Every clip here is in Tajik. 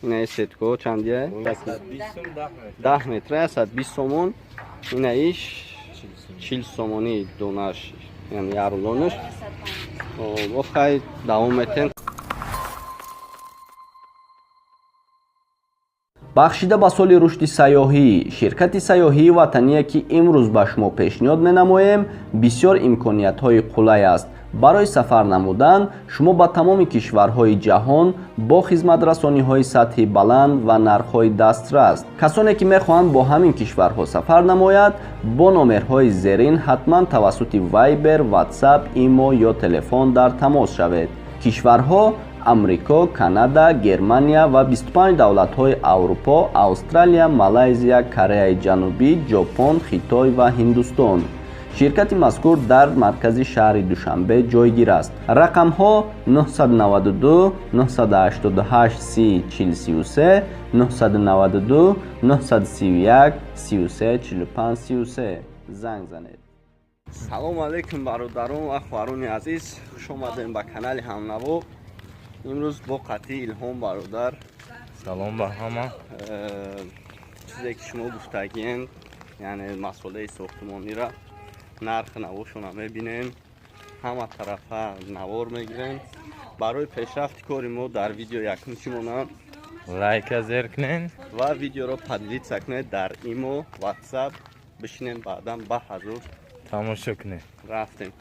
اینه ستکو چندیه؟ 10 متره 120 سومون. اینه ایش 40 سومونی دونش، یعنی یارولونش. بخوای دوام متن. бахшида ба соли рушди сайёҳӣ, ширкати сайёҳии ватание ки имрӯз ба шумо пешниҳод менамоем бисёр имкониятҳои қулай аст. барои сафар намудан шумо ба тамоми кишварҳои ҷаҳон бо хизматрасониҳои сатҳи баланд ва нархҳои дастрас. касоне ки мехоҳанд бо ҳамин кишварҳо сафар намояд, бо номерҳои зерин ҳатман тавассути вайбер, ватсап, имо ё телефон дар тамос шавед. кишварҳо амрико, канада, германия ва 25 давлатҳои аврупо, австралия, малайзия, кореяи ҷанубӣ, ҷопон, хитой ва ҳиндустон. ширкати мазкур дар маркази шаҳри душанбе ҷойгир аст. рақамҳо 992 988 30 43, 992 931 33 45 33 занг занед. салому алайкум бародарон ва хоҳарони азиз, хуш омадем ба канали ҳамнаво. имрӯз бо қатъи илҳом бародар. салом ба ҳама. чизе ки шумо гуфтагиен, яъне масъулаи сохтмонира нарх навошона мебинем, ҳама тарафа навор мегирем. барои пешрафти кори мо дар видео якум чӣ монад? лайка зеркнен ва видеоро поделиться кунед дар имо, ватсап. бишинем баъдан ба ҳазур тамошо кунед. рафтем.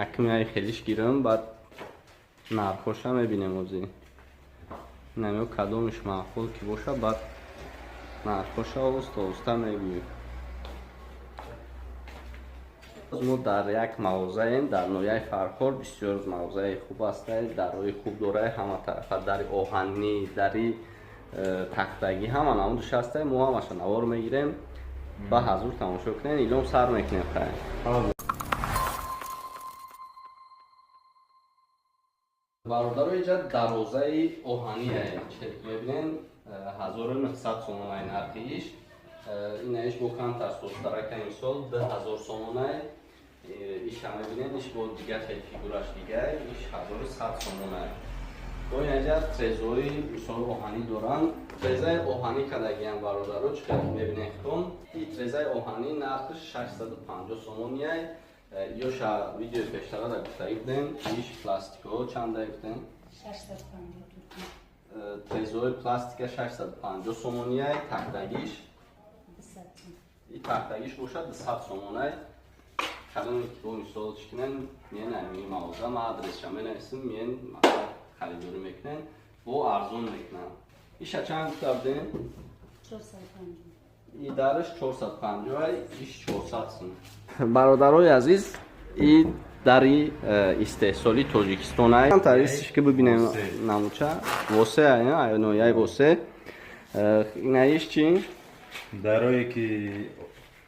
якум яй хелиш гирам, баъд нархоша мебинем ози. намё кадомиш маъқул ки боша, баъд нархоша оста мегӯем. мо дар як мағозаем дар ноҳияи Фархор. бисёр мағозаи хуб астае, дарои хуб дорае, ҳама тарафа дари оҳанӣ, дари тахтагӣ, ҳама намудаш астае. мо ҳамаша навор мегирем. ба ҳазур тамошо кунем, илом сар мекунем. хай бародаро иҷа дарозаи оҳанияе, мебинен 1900 сомонай нархиш. инаиш бо камтар состарака имсол 2000 сомонай. иша мебинен иш бо дигар хел фигураш дигар, иш 1100 сомонай. бо инаҷа трезои мисол оҳанӣ доранд. трезаи оҳанӣ кадагиам бародаро чиқад мебинен хитон. и трезаи оҳанӣ нархиш 650 сомонияй. ёша видеои пештара да гуфтагӣ будем. иш пластикаҳо чанда гуфтем? 650. трезои пластика 650 сомонияй. тахтагиш и тахтагиш бошад 200 сомонай. калоне ки бо мисол чикунен миен ами мағоза ма адресша менависим, миен харидорӣ мекунен, бо арзон мекунан. иша чанд гуфта будем? 450. и дараш 450 ай, иш 400 сум. бародарои азиз, и дари истеҳсоли Тоҷикистон ай. тарисиш ки бибинем намуча восе ай, ноҳияи восе. инаиш чи? дарое ки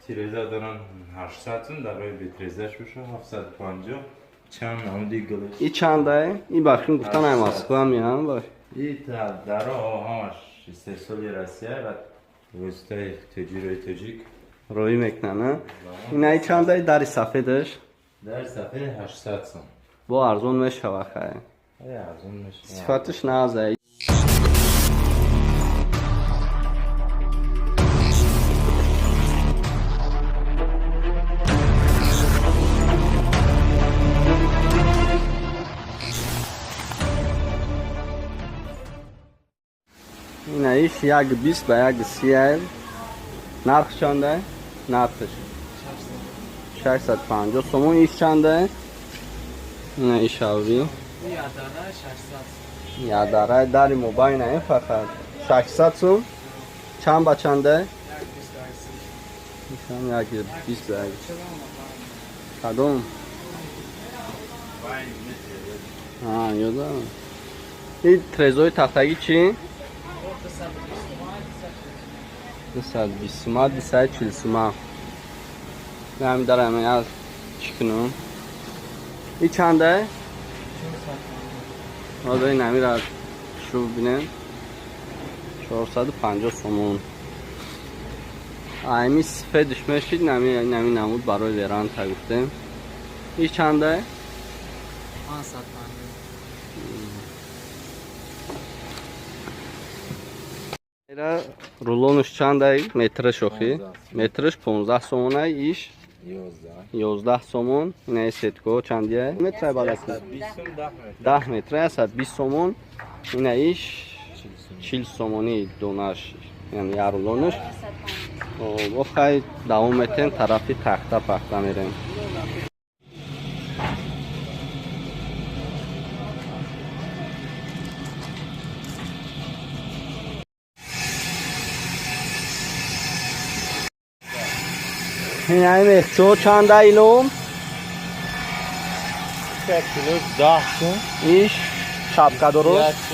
тиреза доран 800 сум, дарое бетрезаш боша 750. чанд намуди гулаш. и чанд ай? и бахшин гуфтан ай Москва миям баш. и даро ҳамаш истеҳсоли Россия ва воситаи тоҷирои тоҷик роӣ мекунанд. инаи чанд ай дари сафедаш? дари сафед 800 сум. бо арзон мешава хай. арзон мешава. сифатиш назай. инаиш 120 ба 130. нарх чанда? нархш 650 сомон. иш чанда? ина ишави ядарай дари мобайна ин фақат 600 сум. чанд ба чанда? ишам 120 ба 1. кадом? ёдам. ин трезои тахтагӣ чӣ? 220 сума, 240 сума. Нами дарам я чикну. И чанда? Ҳозир намира шув бинем. 450 сомон. айми сфедиш мешид, нами намуд барои веранта гуфтем. И чанда? ایرا رولونش چند ای مترش اوخی؟ مترش 15 سومون ای ایش 11 سومون. اینه سیتکو چندیه؟ متر بالاکی 10 متر است 20 سومون. اینه ایش 40 سومونی دونش، یعنی یه رولونش. و خیلی دوام متن طرفی تخته پخته میریم. این همه چو چند ایلوم؟ 1 کیلو 10 سوم. ایش شبکه درست؟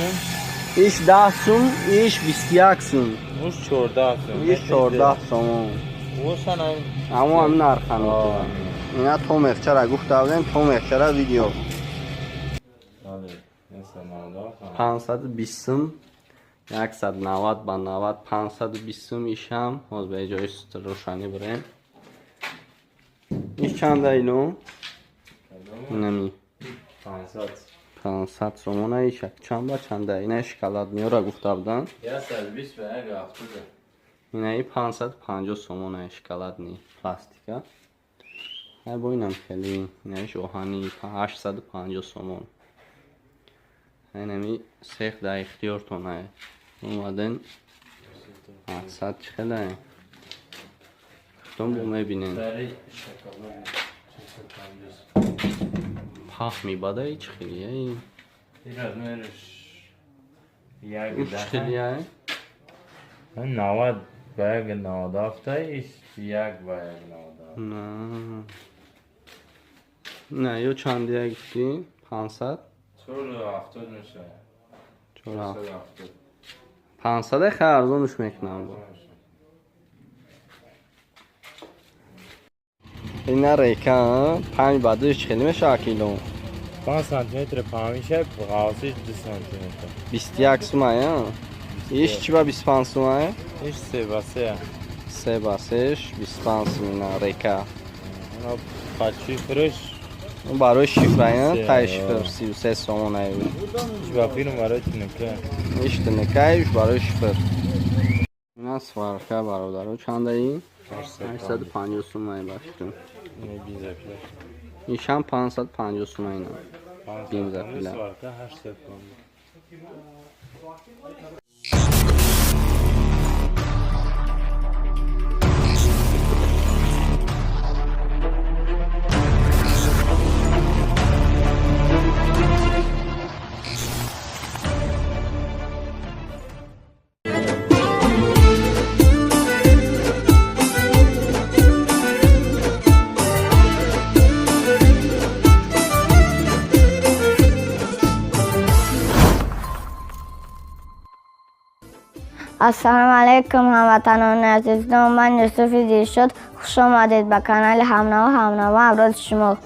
ایش 10 سوم، ایش 21 سوم. اوش 14 سوم. ایش 14 سوم. اوشن اما هم نرخنو. اینا تو مخچه را گفته بودیم، تو مخچه را ویدیو. 520 سوم. 190 با 90 520 سوم ایشم. باز به جای روشنی بریم. ایش چند ایلو؟ نمی 500 سومون ایش چند با چند اینه شکلات میاره گفته بودن. 120 به یک هفته. اینه 550 سومون اشکالات نی پلاستیکا. های بوینم خیلی اینه شوهانی 850 سومون. اینمی سیخ در اختیار تونه اومدن 800 چخله ختم بو میبینین پاک میباده ای چخیلیه این این چخیلیه 90 به یک 97 ایش یک به یک 97. نه یو چندیه گفتی 500 470 میشه. 500 خیلی ارزونش میکنم با این ریکا 5 بعدش خیلی میشه کیلو 5 سانتیمتر پامیشه غاصش 2 سانتیمتر 21 سومه ایش چی با 25 سومه ایش 3 با 3 3 باسش 25 سومه ریکا اونا پاچی فرش اون برای شیفره تا شیفر 33 سومه ایش با فیلم برای تنکه ایش تنکه ایش برای شیفر این از فرقه برادر چند ای 850 سومه باشتون ایش هم 550 سومه اینا 15 پیله السلام علیکم هموطنان عزیز. من یوسف دیرشد. خوش آمدید به کانال همنوا امروز شما.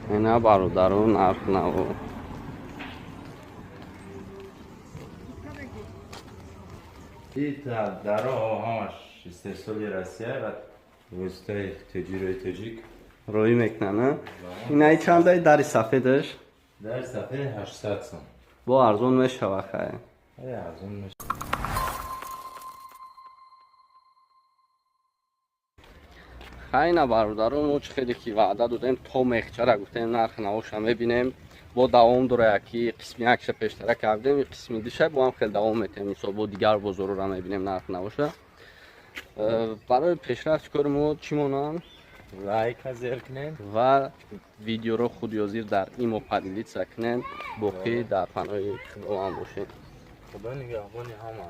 اینا برادران نرخ نو این درو همش استحصالی روسیه و وسطای تاجیک روی میکنن. اینا چند ای داری سفیدش؟ در صفحه 800 سوم با ارزون میشه واقعا. ارزون میشه. خیلی برادران اوچ خیلی کی وعده دادیم تو مخچه را گفتیم نرخ نوش هم ببینیم با دوام داره که قسمی اکش پیشتر کردیم این قسمی دیشه با هم خیلی دوام میتیم مثلا با دیگر بزرگ را میبینیم نرخ نباشه. برای پیشرفت چیکار ما چی مونم لایک ازر کنین و ویدیو رو خود یازیر در ایمو پدیلیت سکنین باقی در پناه خدا هم باشین. خدا نگهبانی همه